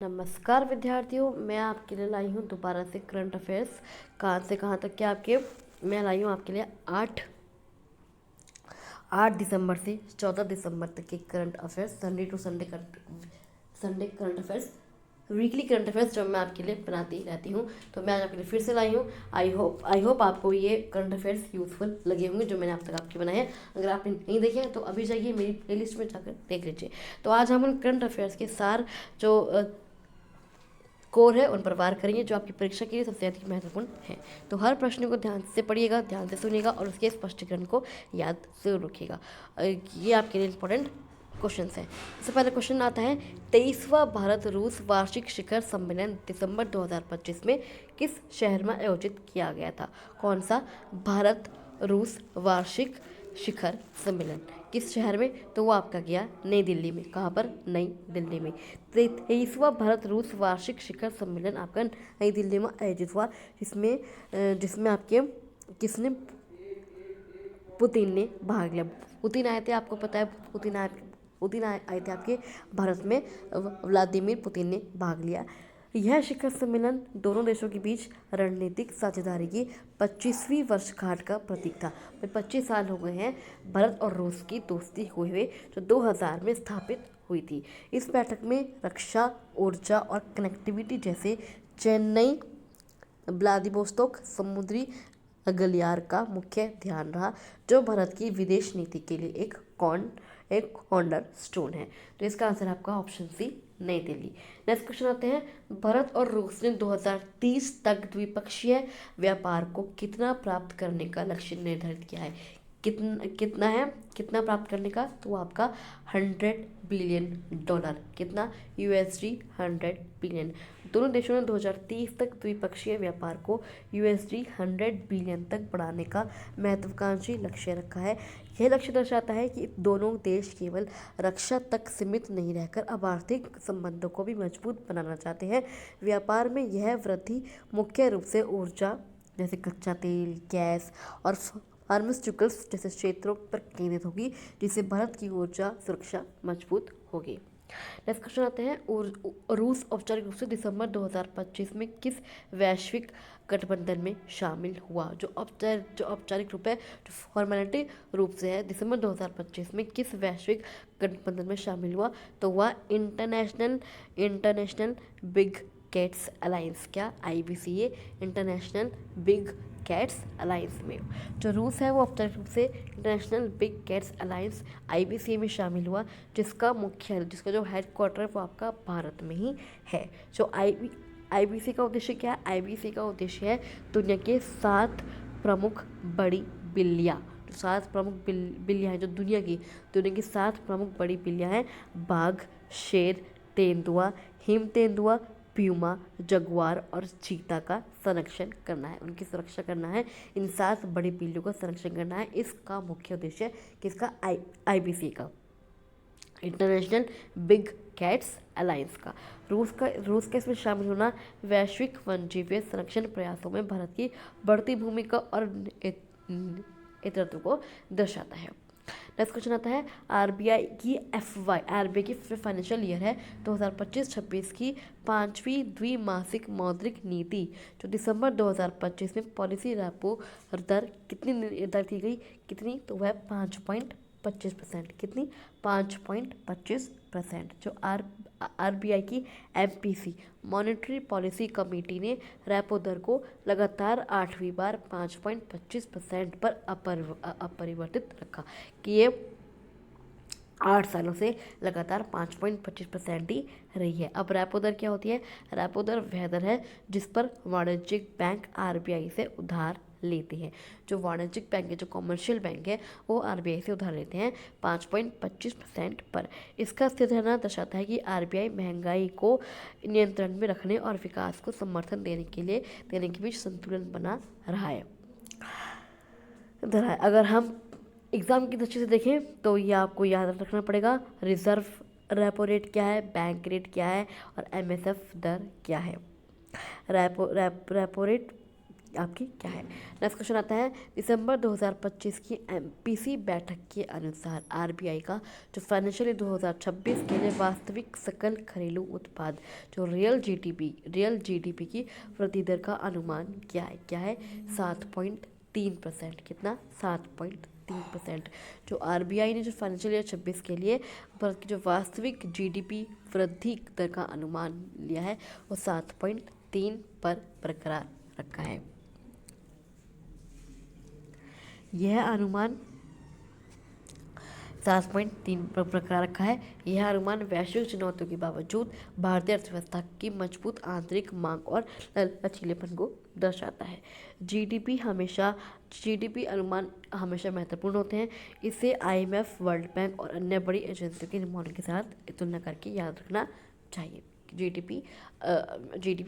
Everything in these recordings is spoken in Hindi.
नमस्कार विद्यार्थियों, मैं आपके लिए लाई हूँ दोबारा से करंट अफेयर्स। कहाँ से कहाँ तक के आपके मैं लाई हूँ आपके लिए 8 दिसंबर से 14 दिसंबर तक के current affairs, Sunday to Sunday current affairs, weekly current affairs जो मैं आपके लिए बनाती रहती हूँ। तो मैं आज आपके लिए फिर से लाई हूँ। आई होप आपको ये करंट अफेयर्स यूजफुल लगे होंगे जो मैंने अब तक आपके बनाए हैं। अगर आपने नहीं देखे हैं तो अभी जाइए मेरी प्लेलिस्ट में जाकर देख लीजिए। तो आज हम उन करंट अफेयर्स के सार जो कोर है उन पर वार करेंगे जो आपकी परीक्षा के लिए सबसे अधिक महत्वपूर्ण है। तो हर प्रश्न को ध्यान से पढ़िएगा, ध्यान से सुनिएगा और उसके स्पष्टीकरण को याद जरूर रखिएगा। ये आपके लिए इंपॉर्टेंट क्वेश्चन है। सबसे पहले क्वेश्चन आता है, 23वां भारत रूस वार्षिक शिखर सम्मेलन दिसंबर 2025 में किस शहर में आयोजित किया गया था? कौन सा भारत रूस वार्षिक शिखर सम्मेलन किस शहर में? तो वो आपका गया नई दिल्ली में। कहाँ पर? नई दिल्ली में। 23वां भारत रूस वार्षिक शिखर सम्मेलन आपका नई दिल्ली में आयोजित हुआ, जिसमें आपके किसने? पुतिन ने भाग लिया। पुतिन आए थे, आपको पता है पुतिन आए थे आपके भारत में। व्लादिमीर पुतिन ने भाग लिया। यह शिखर सम्मेलन दोनों देशों के बीच रणनीतिक साझेदारी की 25वीं वर्षगांठ का प्रतीक था। 25 साल हो गए हैं भारत और रूस की दोस्ती हुए जो 2000 में स्थापित हुई थी। इस बैठक में रक्षा, ऊर्जा और कनेक्टिविटी जैसे चेन्नई व्लादिवोस्तोक समुद्री गलियार का मुख्य ध्यान रहा, जो भारत की विदेश नीति के लिए एक कॉर्नर स्टोन है। तो इसका आंसर आपका ऑप्शन सी, नई दिल्ली। नेक्स्ट क्वेश्चन आते हैं, भारत और रूस ने 2030 तक द्विपक्षीय व्यापार को कितना प्राप्त करने का लक्ष्य निर्धारित किया है? कितना प्राप्त करने का? तो आपका $100 बिलियन। कितना? USD 100 billion. दोनों देशों ने 2030 तक द्विपक्षीय व्यापार को USD 100 बिलियन तक बढ़ाने का महत्वाकांक्षी लक्ष्य रखा है। यह लक्ष्य दर्शाता है कि दोनों देश केवल रक्षा तक सीमित नहीं रहकर अब आर्थिक संबंधों को भी मजबूत बनाना चाहते हैं। व्यापार में यह वृद्धि मुख्य रूप से ऊर्जा जैसे कच्चा तेल, गैस और फार्मास्यूटिकल्स जैसे क्षेत्रों पर केंद्रित होगी, जिससे भारत की ऊर्जा सुरक्षा मजबूत होगी। नेक्स्ट क्वेश्चन आते हैं, रूस औपचारिक रूप से दिसंबर 2025 में किस वैश्विक गठबंधन में शामिल हुआ? जो औपचारिक रूप है, जो फॉर्मेलिटी रूप से है, दिसंबर 2025 में किस वैश्विक गठबंधन में शामिल हुआ? तो वह इंटरनेशनल बिग कैट्स अलायंस, क्या? IBCA, international big cats alliance में। जो रूस है वो औपचारिक रूप से international big cats alliance IBCA में शामिल हुआ, जिसका जो हेडक्वार्टर है वो आपका भारत में ही है। जो IBC का उद्देश्य क्या है? IBC का उद्देश्य है दुनिया के 7 प्रमुख बड़ी बिल्लियाँ, जो 7 प्रमुख बिल्लियाँ हैं, जो दुनिया की 7 प्रमुख बड़ी बिल्लियाँ हैं, बाघ, शेर, तेंदुआ, हिम तेंदुआ, प्यूमा, जगुआर और चीता का संरक्षण करना है, उनकी सुरक्षा करना है। इन 7 बड़ी बिल्लियों का संरक्षण करना है। इसका मुख्य उद्देश्य किसका? IBC का, इंटरनेशनल बिग कैट्स अलायंस का। रूस का इसमें शामिल होना वैश्विक वन्यजीव संरक्षण प्रयासों में भारत की बढ़ती भूमिका और नेतृत्व को दर्शाता है। नेक्स्ट क्वेश्चन आता है, आरबीआई की फाइनेंशियल ईयर है 2025-26 की 5वीं द्विमासिक मौद्रिक नीति जो दिसंबर 2025 में पॉलिसी रेपो दर कितनी निर्धारित की गई? कितनी? तो वह 5.25%। कितनी? 5.25%। जो आरबीआई की MPC मॉनेटरी पॉलिसी कमेटी ने रेपो दर को लगातार 8वीं बार 5.25% पर अपरिवर्तित रखा, कि ये 8 सालों से लगातार 5.25% ही रही है। अब रेपो दर क्या होती है? रेपो दर वह दर है जिस पर वाणिज्यिक बैंक RBI से उधार लेते हैं। जो वाणिज्यिक बैंक है, जो कॉमर्शियल बैंक है, वो RBI से उधार लेते हैं 5.25% पर। इसका स्थिर रहना दर्शाता है कि RBI महंगाई को नियंत्रण में रखने और विकास को समर्थन देने के बीच संतुलन बना रहा है। अगर हम एग्ज़ाम की दृष्टि से देखें तो ये आपको याद रखना पड़ेगा, रिजर्व रेपो रेट क्या है, बैंक रेट क्या है और MSF दर क्या है। रेपो रेट आपकी क्या है। नेक्स्ट क्वेश्चन आता है, दिसंबर 2025 की एमपीसी बैठक के अनुसार आरबीआई का जो फाइनेंशियल ईयर 2026 के लिए वास्तविक सकल घरेलू उत्पाद जो रियल जीडीपी की वृद्धि दर का अनुमान क्या है 7.3%। कितना? 7.3%। जो आरबीआई ने जो फाइनेंशियल ईयर 26 के लिए भारत की जो वास्तविक जीडीपी वृद्धि दर का अनुमान लिया है वो 7.3 पर बरकरार रखा है। यह अनुमान 7.3 पर बरकरार रखा है। यह अनुमान वैश्विक चुनौतियों के बावजूद भारतीय अर्थव्यवस्था की मजबूत आंतरिक मांग और लचीलेपन को दर्शाता है। जीडीपी अनुमान हमेशा महत्वपूर्ण होते हैं। इसे आईएमएफ, वर्ल्ड बैंक और अन्य बड़ी एजेंसियों के अनुमानों के साथ तुलना करके याद रखना चाहिए। जीडीपी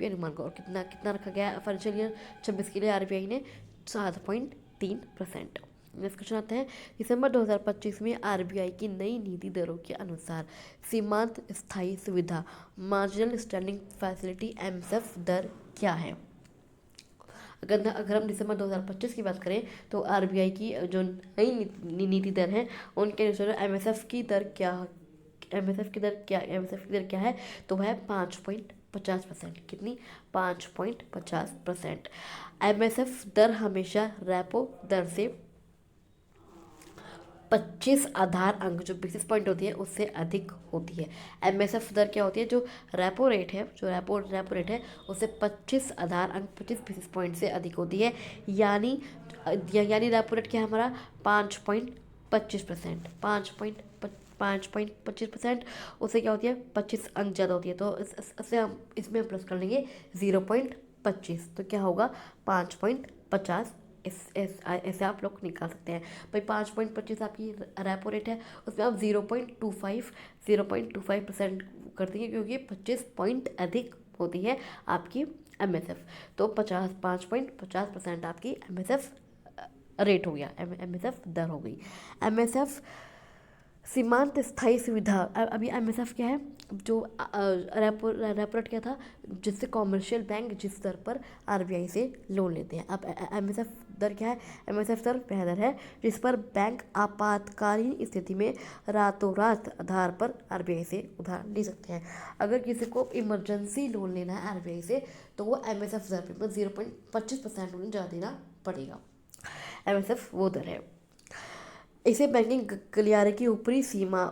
अनुमान को और कितना रखा गया है फाइनेंशियल ईयर 26 के लिए आरबीआई ने 7.3%। नेक्स्ट क्वेश्चन आता है, दिसंबर 2025 में आरबीआई की नई नीति दरों के अनुसार सीमांत स्थायी सुविधा मार्जिनल स्टैंडिंग फैसिलिटी एमएसएफ दर क्या है। अगर हम दिसंबर 2025 की बात करें तो आरबीआई की जो नई नीति दर है उनके अनुसार एमएसएफ की दर क्या है तो वह है 5.50%। कितनी? 5.50%। एमएसएफ दर हमेशा रेपो दर से 25 आधार अंक जो बेसिस पॉइंट होती है उससे अधिक होती है। एमएसएफ दर क्या होती है? जो रेपो रेट है उससे 25 आधार अंक 25 बेसिस पॉइंट से अधिक होती है। यानी रेपो रेट क्या है हमारा? 5.25%। 5.25%। उससे क्या होती है? 25 अंक ज़्यादा होती है तो इसमें हम प्लस कर लेंगे 0.25 तो क्या होगा? 5.50। ऐसे आप लोग निकाल सकते हैं। भाई 5.25 आपकी रेपो रेट है उसमें आप 0.25% कर देंगे क्योंकि 25 पॉइंट अधिक होती है आपकी एमएसएफ। तो 5.50% आपकी एमएसएफ रेट हो गया, एमएसएफ दर हो गई। एमएसएफ सीमांत स्थायी सुविधा। अभी एमएसएफ क्या है? जो रेपो रेट क्या था जिससे कॉमर्शियल बैंक जिस दर पर आरबीआई से लोन लेते हैं। अब एमएसएफ दर क्या है? एमएसएफ दर वह दर है जिस पर बैंक आपातकालीन स्थिति में रातों रात आधार पर आरबीआई से उधार ले सकते हैं। अगर किसी को इमरजेंसी लोन लेना है आरबीआई से तो वो एमएसएफ दर पर 0.25% उन्हें ज़्यादा देना पड़ेगा। एमएसएफ वो दर है। इसे बैंकिंग गलियारे की ऊपरी सीमा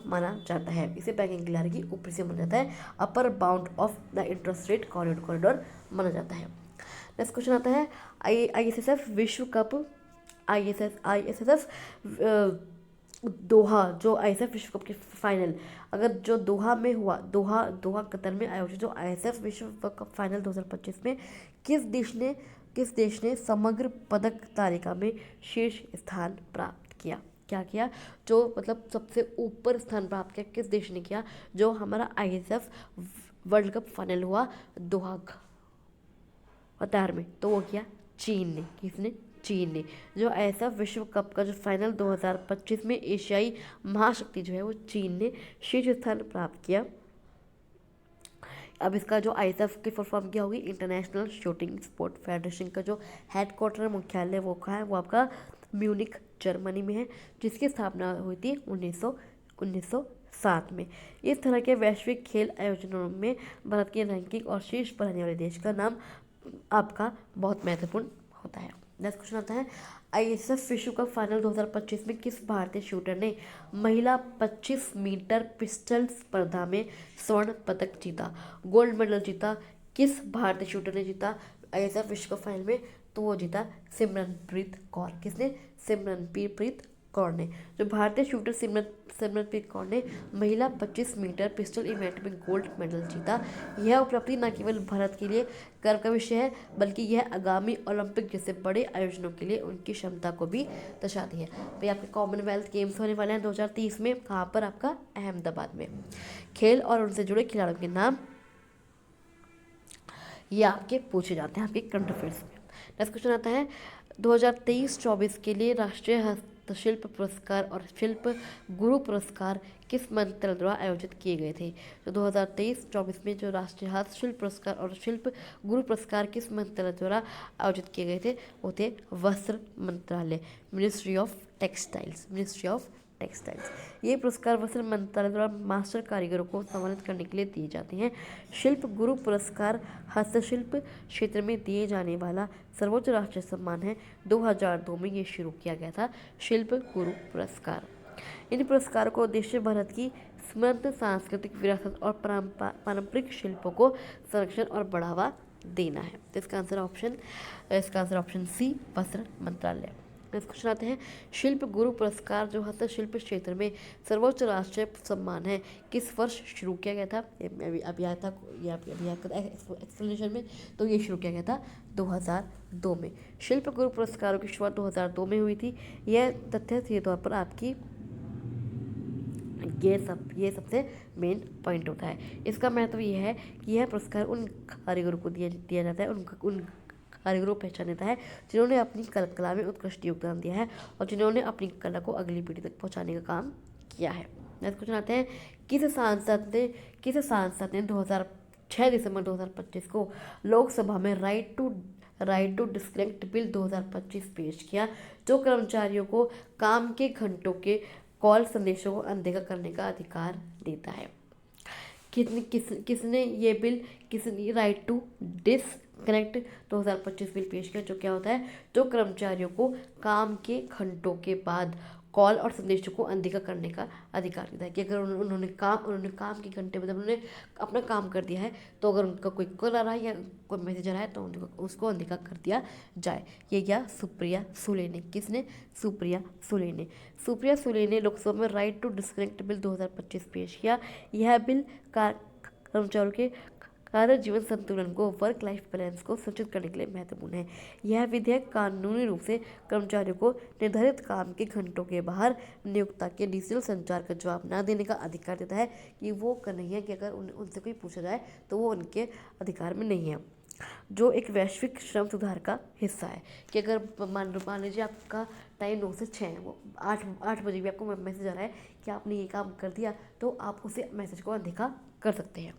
माना जाता है। इसे बैंकिंग गलियारे की ऊपरी सीमा माना जाता है। Upper bound of the interest rate corridor माना जाता है। नेक्स्ट क्वेश्चन आता है, आईएसएसएफ विश्व कप आईएसएसएफ दोहा जो आईएसएफ विश्व कप की फाइनल अगर जो दोहा में हुआ दोहा कतर में आयोजित जो आईएसएफ विश्व कप फाइनल 2025 में किस देश ने समग्र पदक तालिका में शीर्ष स्थान प्राप्त किया? क्या किया? जो मतलब सबसे ऊपर स्थान प्राप्त किया किस देश ने किया? जो हमारा आईएसएफ वर्ल्ड कप फाइनल हुआ दोहा कतार में तो वो किया चीन ने। किसने? चीन ने। जो आईएसएफ विश्व कप का जो फाइनल 2025 में एशियाई महाशक्ति जो है वो चीन ने शीर्ष स्थान प्राप्त किया। अब इसका जो आईएसएफ की फुल फॉर्म क्या होगी? इंटरनेशनल शूटिंग स्पोर्ट फेडरेशन का जो हेडक्वार्टर मुख्यालय वो कहाँ है? वो आपका म्यूनिक जर्मनी में है जिसकी स्थापना हुई थी 1907 में। इस तरह के वैश्विक खेल आयोजनों में भारत की रैंकिंग और शीर्ष पर रहने वाले देश का नाम आपका बहुत महत्वपूर्ण होता है। नेक्स्ट क्वेश्चन आता है, आईएसएफ विश्व कप फाइनल 2025 में किस भारतीय शूटर ने महिला 25 मीटर पिस्टल स्पर्धा में स्वर्ण पदक जीता? गोल्ड मेडल जीता। किस भारतीय शूटर ने जीता आईएसएफ विश्व कप फाइनल में? तो वो जीता सिमरनप्रीत कौर। किसने? सिमरनप्रीत कौर ने। जो भारतीय शूटर सिमरनप्रीत कौर ने महिला 25 मीटर पिस्टल इवेंट में गोल्ड मेडल जीता। यह उपलब्धि न केवल भारत के लिए गर्व का विषय है बल्कि यह आगामी ओलंपिक जैसे बड़े आयोजनों के लिए उनकी क्षमता को भी दर्शाती है। भाई आपके कॉमनवेल्थ गेम्स होने वाले हैं 2030 में। कहाँ पर? आपका अहमदाबाद में। खेल और उनसे जुड़े खिलाड़ियों के नाम ये आपके पूछे जाते हैं आपके करंट अफेयर्स में। नेक्स्ट क्वेश्चन आता है, 2023-24 के लिए राष्ट्रीय हस्तशिल्प पुरस्कार और शिल्प गुरु पुरस्कार किस मंत्रालय द्वारा आयोजित किए गए थे? तो 2023-24 में जो राष्ट्रीय हस्तशिल्प पुरस्कार और शिल्प गुरु पुरस्कार किस मंत्रालय द्वारा आयोजित किए गए थे? वो थे वस्त्र मंत्रालय, ministry of textiles, ministry of textiles. ये पुरस्कार वस्त्र मंत्रालय द्वारा मास्टर कारीगरों को सम्मानित करने के लिए दिए जाते हैं। शिल्प गुरु पुरस्कार हस्तशिल्प क्षेत्र में दिए जाने वाला सर्वोच्च राष्ट्रीय सम्मान है। 2002 में ये शुरू किया गया था, शिल्प गुरु पुरस्कार। इन पुरस्कारों का उद्देश्य भारत की समृद्ध सांस्कृतिक विरासत और पारंपरिक शिल्पों को संरक्षण और बढ़ावा देना है। तो इसका आंसर ऑप्शन सी, वस्त्र मंत्रालय। नेक्स्ट क्वेश्चन आते हैं, शिल्प गुरु पुरस्कार जो हस्तशिल्प क्षेत्र में सर्वोच्च राष्ट्रीय सम्मान है, किस वर्ष शुरू किया गया था? अभी आया था एक्सप्लेनेशन में, तो ये शुरू किया गया था 2002 में। शिल्प गुरु पुरस्कारों की शुरुआत 2002 में हुई थी। यह तथ्य के तौर पर आपकी ये सबसे मेन पॉइंट होता है। इसका महत्व यह है कि यह पुरस्कार उन कारीगरों को दिया जाता है, उन कारीगरों को पहचान देता है जिन्होंने अपनी कला में उत्कृष्ट योगदान दिया है और जिन्होंने अपनी कला को अगली पीढ़ी तक पहुंचाने का काम किया है। नेक्स्ट क्वेश्चन आते हैं, किस सांसद ने 6 दिसंबर 2025 को लोकसभा में राइट टू डिस्कनेक्ट बिल 2025 पेश किया, जो कर्मचारियों को काम के घंटों के कॉल संदेशों को अनदेखा करने का अधिकार देता है? किसने ये bill right to disconnect 2025 bill पेश किया, जो क्या होता है, जो कर्मचारियों को काम के घंटों के बाद कॉल और संदेशों को अनदेखा करने का अधिकार देता है कि अगर उन्होंने काम के घंटे मतलब उन्होंने अपना काम कर दिया है, तो अगर उनका कोई कॉल आ रहा है या कोई मैसेज आ रहा है तो उसको अनदेखा कर दिया जाए। ये क्या? सुप्रिया सुले ने। किसने? सुप्रिया सुले ने लोकसभा में राइट टू डिस्कनेक्ट बिल 2025 पेश किया। यह बिल कर्मचारियों के कार्य जीवन संतुलन को, वर्क लाइफ बैलेंस को सुनिश्चित करने के लिए महत्वपूर्ण है। यह विधेयक कानूनी रूप से कर्मचारियों को निर्धारित काम के घंटों के बाहर नियोक्ता के डिजिटल संचार का जवाब न देने का अधिकार देता है कि वो नहीं है कि अगर उनसे कोई पूछा जाए तो वो उनके अधिकार में नहीं है, जो एक वैश्विक श्रम सुधार का हिस्सा है कि अगर मान लीजिए आपका टाइम 9 से 6 है, वो 8 बजे भी आपको मैसेज आ रहा है कि आपने ये काम कर दिया, तो आप उसे मैसेज को अनदेखा कर सकते हैं।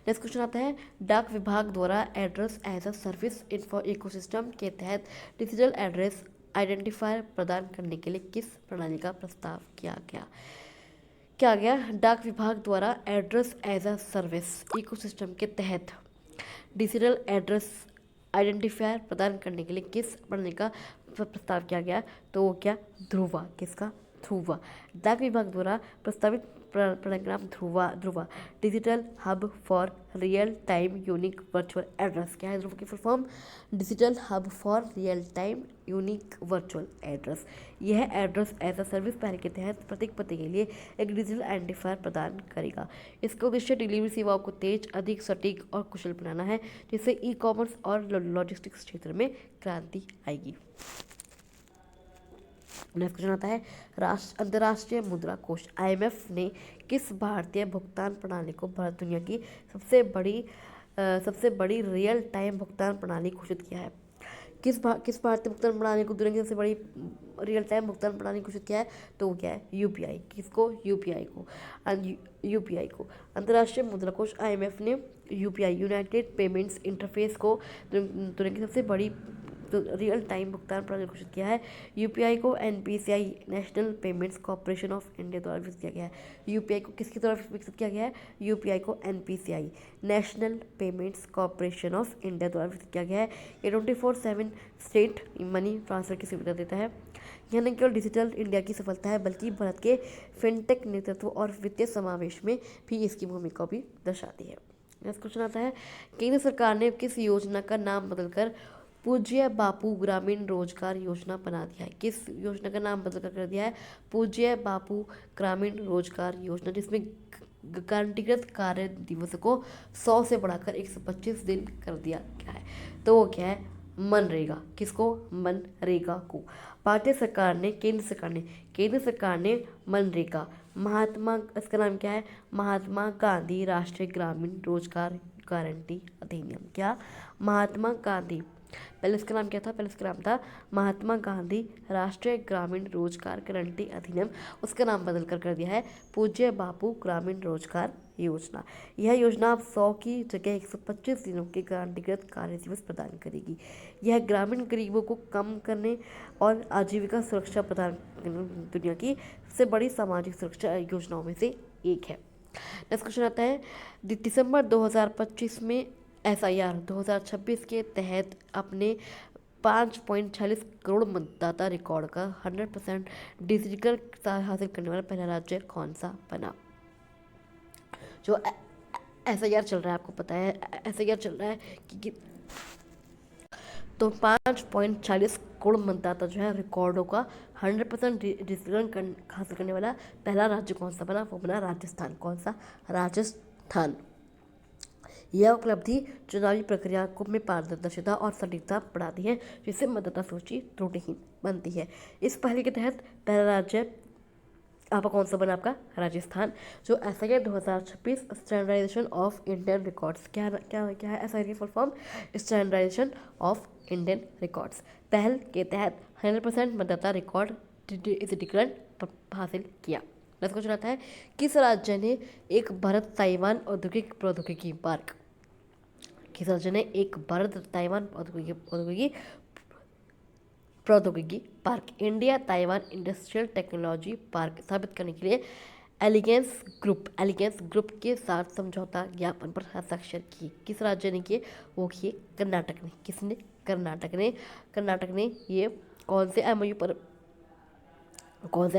नेक्स्ट क्वेश्चन आता है, डाक विभाग द्वारा address as a service ecosystem के तहत डिजिटल एड्रेस आइडेंटिफायर प्रदान करने के लिए किस प्रणाली का प्रस्ताव किया गया? डाक विभाग द्वारा address as a service ecosystem के तहत डिजिटल एड्रेस आइडेंटिफायर प्रदान करने के लिए किस प्रणाली का प्रस्ताव किया गया? तो वो क्या? ध्रुवा। किसका? ध्रुवा। डाक विभाग द्वारा प्रस्तावित program Dhruva digital hub for real time unique virtual address. क्या है ध्रुव की full form? Digital hub for real time unique virtual address. यह एड्रेस एज अ सर्विस पहल के तहत प्रत्येक पते के लिए एक डिजिटल आइडेंटिफायर प्रदान करेगा। इसका उद्देश्य डिलीवरी सेवाओं को तेज, अधिक सटीक और कुशल बनाना है, जिससे ई कॉमर्स और लॉजिस्टिक्स क्षेत्र में क्रांति आएगी। नेक्स्ट क्वेश्चन आता है, अंतर्राष्ट्रीय मुद्रा कोष IMF ने किस भारतीय भुगतान प्रणाली को भारत दुनिया की सबसे बड़ी रियल टाइम भुगतान प्रणाली घोषित किया है? किस भारतीय भुगतान प्रणाली को दुनिया की सबसे बड़ी रियल टाइम भुगतान प्रणाली घोषित किया है? तो वो क्या है? UPI। किसको? UPI को अंतर्राष्ट्रीय मुद्रा कोष IMF ने UPI यूनाइटेड पेमेंट्स इंटरफेस को दुनिया की सबसे बड़ी रियल टाइम भुगतान प्रणाली घोषित किया है। UPI को NPCI national payments corporation of India द्वारा विकसित किया गया है। UPI को किसकी द्वारा विकसित किया गया है? UPI को NPCI national payments corporation of India द्वारा विकसित किया गया है। ये 24/7 स्टेट मनी ट्रांसफर की सुविधा देता है। यह न केवल डिजिटल इंडिया की सफलता है, बल्कि भारत के फिनटेक नेतृत्व और वित्तीय समावेश में भी इसकी भूमिका भी दर्शाती है। नेक्स्ट क्वेश्चन आता है, केंद्र सरकार ने किस योजना का नाम बदलकर पूज्य बापू ग्रामीण रोजगार योजना बना दिया है? किस योजना का नाम बदल कर दिया है? पूज्य बापू ग्रामीण रोजगार योजना, जिसमें गारंटीकृत कार्य दिवस को 100 से बढ़ाकर 125 दिन कर दिया गया है। तो वो क्या है? मनरेगा। किसको? मनरेगा को भारतीय सरकार ने केंद्र सरकार ने मनरेगा इसका नाम क्या है? महात्मा गांधी राष्ट्रीय ग्रामीण रोजगार गारंटी अधिनियम। क्या? महात्मा गांधी पहले इसका नाम क्या था? पहले इसका नाम था महात्मा गांधी राष्ट्रीय ग्रामीण रोजगार गारंटी अधिनियम। उसका नाम बदल कर दिया है पूज्य बापू ग्रामीण रोजगार योजना। यह योजना अब 100 की जगह 125 दिनों के गारंटीकृत कार्य दिवस प्रदान करेगी। यह ग्रामीण गरीबों को कम करने और आजीविका सुरक्षा प्रदान करने दुनिया की सबसे बड़ी सामाजिक सुरक्षा योजनाओं में से एक है। नेक्स्ट क्वेश्चन आता है, दिसंबर 2025 में SIR 2026 के तहत अपने 5.46 करोड़ मतदाता रिकॉर्ड का 100% डिजिटल हासिल करने वाला पहला राज्य कौन सा बना? जो SIR चल रहा है, आपको पता है SIR चल रहा है कि तो 5.40 करोड़ मतदाता जो है रिकॉर्डों का 100% डिजिटल हासिल करने वाला पहला राज्य कौन सा बना? वो बना राजस्थान। कौन सा? राजस्थान। यह उपलब्धि चुनावी प्रक्रिया को में पारदर्शिता और सटीकता बढ़ाती है, जिससे मतदाता सूची त्रुटिहीन बनती है। इस पहल के तहत पहला राज्य आपका कौन सा बना? आपका राजस्थान। जो SIR 2026 standardisation of Indian records, क्या है SIR की full form? Standardisation of Indian records. पहल के तहत 100% मतदाता रिकॉर्ड डिजिटलीकरण हासिल किया। नेक्स्ट क्वेश्चन आता है, किस राज्य ने एक भारत ताइवान औद्योगिक प्रौद्योगिकी पार्क किस राज्य ने एक भारत ताइवान प्रौद्योगिकी park India Taiwan industrial technology park स्थापित करने के लिए एलिगेंस ग्रुप के साथ समझौता ज्ञापन पर हस्ताक्षर किए? किस राज्य ने किए? वो किए कर्नाटक ने। किसने? कर्नाटक ने ये कौन से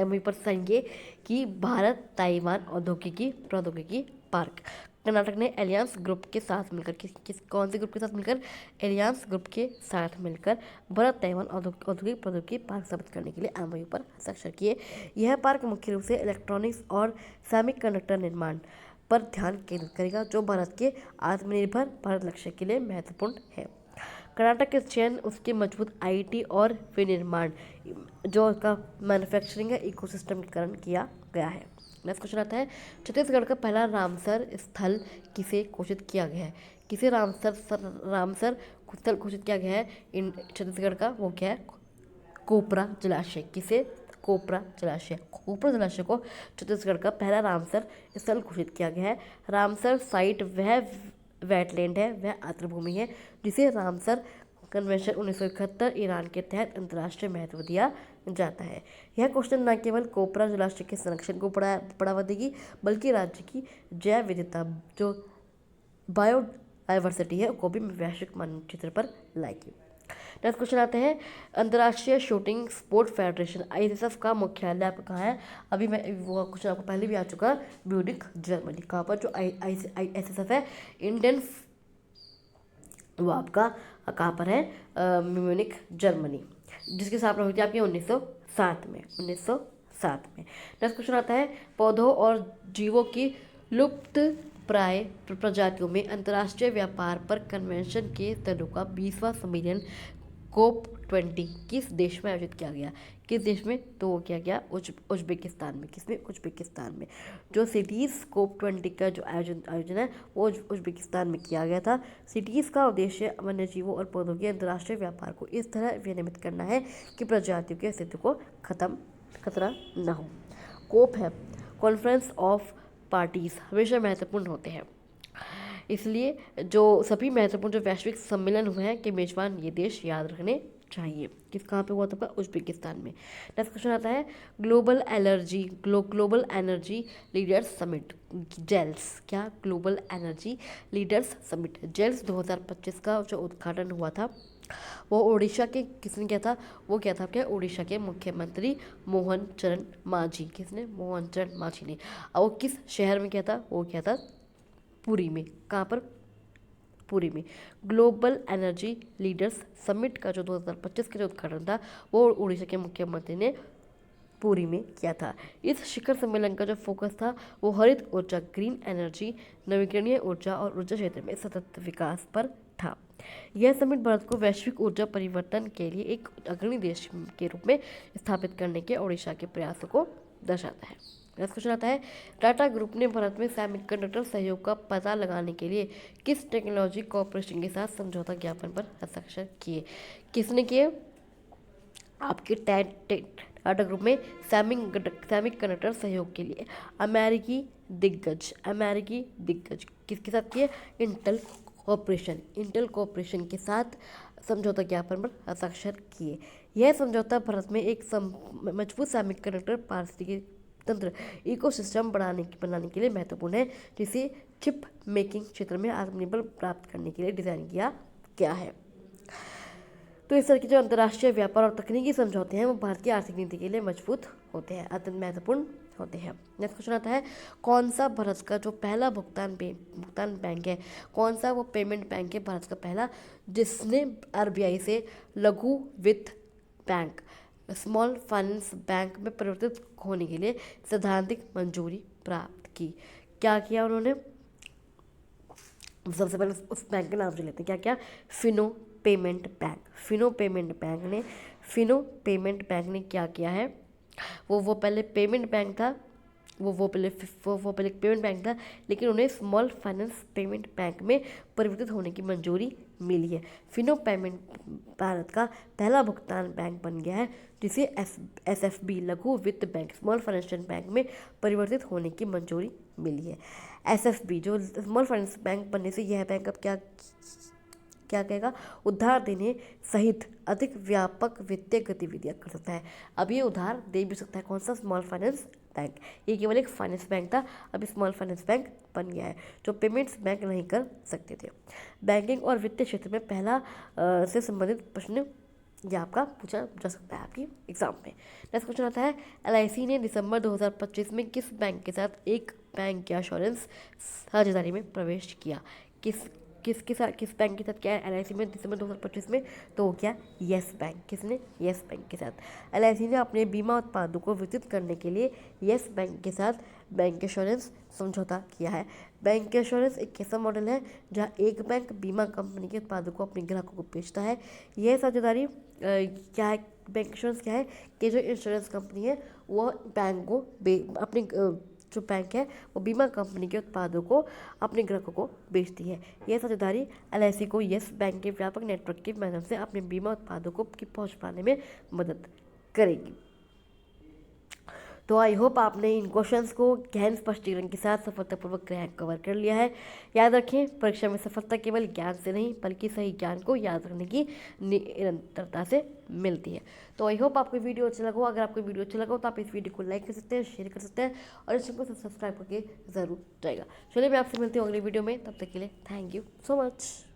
MOU पर साइन किए? कि भारत ताइवान औद्योगिकी प्रौद्योगिकी पार्क। कर्नाटक ने एलियंस ग्रुप के साथ मिलकर कौन से ग्रुप के साथ मिलकर? एलियंस ग्रुप के साथ मिलकर भारत ताइवान औद्योगिक प्रौद्योगिकी पार्क स्थापित करने के लिए MOU पर हस्ताक्षर किए। यह पार्क मुख्य रूप से इलेक्ट्रॉनिक्स और सेमीकंडक्टर निर्माण पर ध्यान केंद्रित करेगा, जो भारत के आत्मनिर्भर भारत लक्ष्य के लिए महत्वपूर्ण है। कर्नाटक के चयन उसके मजबूत IT और विनिर्माण जो उसका मैन्युफैक्चरिंग इकोसिस्टम के कारण किया गया है। नेक्स्ट क्वेश्चन आता है, छत्तीसगढ़ का पहला रामसर स्थल किसे घोषित किया गया है? किसे रामसर स्थल घोषित किया गया है इन छत्तीसगढ़ का? वो क्या है? कोपरा जलाशय। किसे? कोपरा जलाशय को छत्तीसगढ़ का पहला रामसर स्थल घोषित किया गया है। रामसर साइट वह वेटलैंड है, वह आर्द्रभूमि है जिसे रामसर कन्वेंशन 1971 ईरान के तहत अंतर्राष्ट्रीय महत्व दिया जाता है। यह क्वेश्चन न केवल कोपरा जलाशय के संरक्षण को बढ़ावा देगी, बल्कि राज्य की जैव विविधता जो बायोडाइवर्सिटी है को भी वैश्विक मानचित्र पर लाएगी। नेक्स्ट क्वेश्चन आते हैं, अंतर्राष्ट्रीय शूटिंग स्पोर्ट फेडरेशन ISSF का मुख्यालय आपका कहाँ है? अभी मैं वो क्वेश्चन आपको पहले भी आ चुका, म्यूनिख जर्मनी। कहाँ पर? जो ISSF है इंडियन, वो आपका कहाँ पर है? म्यूनिख जर्मनी, जिसकी स्थापना हुई थी आपकी 1907 में। नेक्स्ट क्वेश्चन आता है, पौधों और जीवों की लुप्त प्राय प्रजातियों में अंतर्राष्ट्रीय व्यापार पर कन्वेंशन के स्तरों का 20वां सम्मेलन COP20 किस देश में आयोजित किया गया? किस देश में? तो वो किया गया उज्बेकिस्तान में। किसमें? उज्बेकिस्तान में। जो सिटीज़ COP20 का जो आयोजन है वो उज्बेकिस्तान में किया गया था। सिटीज़ का उद्देश्य वन्य जीवों और पौधों के अंतर्राष्ट्रीय व्यापार को इस तरह विनियमित करना है कि प्रजातियों के अस्तित्व को खतरा न हो। COP है कॉन्फ्रेंस ऑफ पार्टीज, हमेशा महत्वपूर्ण होते हैं, इसलिए जो सभी महत्वपूर्ण जो वैश्विक सम्मेलन हुए हैं कि मेजबान ये देश याद रखने चाहिए। किस कहाँ पे हुआ था? उज्बेकिस्तान में। नेक्स्ट क्वेश्चन आता है, global energy leaders summit GELS. क्या? Global energy leaders summit GELS 2025 का जो उद्घाटन हुआ था वो उड़ीसा के किसने किया था? वो क्या था क्या? उड़ीसा के मुख्यमंत्री मोहन चरण मांझी। किसने? मोहन चरण मांझी ने। और वो किस शहर में किया था? वो किया था पुरी में। कहाँ पर? पुरी में। ग्लोबल एनर्जी लीडर्स समिट का जो 2025 का जो उद्घाटन था वो उड़ीसा के मुख्यमंत्री ने पुरी में किया था। इस शिखर सम्मेलन का जो फोकस था वो हरित ऊर्जा, ग्रीन एनर्जी, नवीकरणीय ऊर्जा और ऊर्जा क्षेत्र में सतत विकास पर था। यह समिट भारत को वैश्विक ऊर्जा परिवर्तन के लिए एक अग्रणी देश के रूप में स्थापित करने के ओडिशा के प्रयासों को दर्शाता है। नेक्स्ट क्वेश्चन आता है, टाटा ग्रुप ने भारत में सेमीकंडक्टर सहयोग का पता लगाने के लिए किस टेक्नोलॉजी कॉरपोरेशन के साथ समझौता ज्ञापन पर हस्ताक्षर किए? किसने किए? आपके टाटा ग्रुप में सेमीकंडक्टर सहयोग के लिए अमेरिकी दिग्गज किसके साथ किए? इंटेल कॉरपोरेशन के साथ समझौता ज्ञापन पर हस्ताक्षर किए। यह समझौता भारत में एक मजबूत सेमीकंडक्टर पारिस्थितिकी तंत्र इकोसिस्टम बनाने के लिए महत्वपूर्ण है, जिसे चिप मेकिंग क्षेत्र में आत्मनिर्भर प्राप्त करने के लिए डिजाइन किया गया है। तो इस तरह के जो अंतर्राष्ट्रीय व्यापार और तकनीकी समझौते हैं वो भारत की आर्थिक नीति के लिए मजबूत होते हैं, अत्यंत महत्वपूर्ण होते हैं। नेक्स्ट क्वेश्चन आता है, कौन सा भारत का जो पहला भुगतान बैंक है, कौन सा वो पेमेंट बैंक है भारत का पहला, जिसने आरबीआई से लघु वित्त बैंक स्मॉल फाइनेंस बैंक में परिवर्तित होने के लिए सैद्धांतिक मंजूरी प्राप्त की? क्या किया उन्होंने? सबसे पहले उस बैंक का नाम जो लेते हैं, क्या क्या? फिनो पेमेंट बैंक ने क्या किया है? वो पहले पेमेंट बैंक था, वो पहले पेमेंट बैंक था, लेकिन उन्हें स्मॉल फाइनेंस पेमेंट बैंक में परिवर्तित होने की मंजूरी मिली है। फिनो पेमेंट भारत का पहला भुगतान बैंक बन गया है, जिसे एसएफबी लघु वित्त बैंक स्मॉल फाइनेंशियल बैंक में परिवर्तित होने की मंजूरी मिली है। एसएफबी जो स्मॉल फाइनेंस बैंक बनने से यह बैंक अब क्या कहेगा? उधार देने सहित अधिक व्यापक वित्तीय गतिविधियां कर सकता है। अब ये उधार दे भी सकता है। कौन सा? Small finance bank. ये केवल एक फाइनेंस बैंक था, अभी स्मॉल फाइनेंस बैंक बन गया है, जो पेमेंट्स बैंक नहीं कर सकते थे। बैंकिंग और वित्तीय क्षेत्र में पहला से संबंधित प्रश्न ये आपका पूछा जा सकता है आपकी एग्जाम में। नेक्स्ट क्वेश्चन आता है, एलआईसी ने दिसंबर 2025 में किस बैंक के साथ एक बैंक की इंश्योरेंस साझेदारी में प्रवेश किया? किस बैंक के साथ क्या है एलआईसी में दिसंबर 2025 में? तो वो क्या? Yes bank. किसने? येस बैंक के साथ। एलआईसी ने अपने बीमा उत्पादों को विकसित करने के लिए येस बैंक के साथ बैंक इंश्योरेंस समझौता किया है। बैंक इंश्योरेंस एक ऐसा मॉडल है जहां एक बैंक बीमा कंपनी के उत्पादों को अपने ग्राहकों को बेचता है। यह साझेदारी क्या है? बैंक इंश्योरेंस क्या है कि जो इंश्योरेंस कंपनी है वो बैंक को अपने जो बैंक है वो बीमा कंपनी के उत्पादों को अपने ग्राहकों को बेचती है। यह साझेदारी एलआईसी को येस बैंक के व्यापक नेटवर्क के माध्यम से अपने बीमा उत्पादों को की पहुंच पाने में मदद करेगी। तो आई होप आपने इन क्वेश्चंस को गहन स्पष्टीकरण के साथ सफलतापूर्वक कवर कर लिया है। याद रखें, परीक्षा में सफलता केवल ज्ञान से नहीं बल्कि सही ज्ञान को याद रखने की निरंतरता से मिलती है। तो आई होप आपको वीडियो अच्छा लगा हो। अगर आपको वीडियो अच्छा लगा हो तो आप इस वीडियो को लाइक कर सकते हैं, शेयर कर सकते हैं और इस चैनल को सब्सक्राइब करके ज़रूर जाएगा। चलिए मैं आपसे मिलती हूँ अगली वीडियो में, तब तक के लिए थैंक यू सो मच।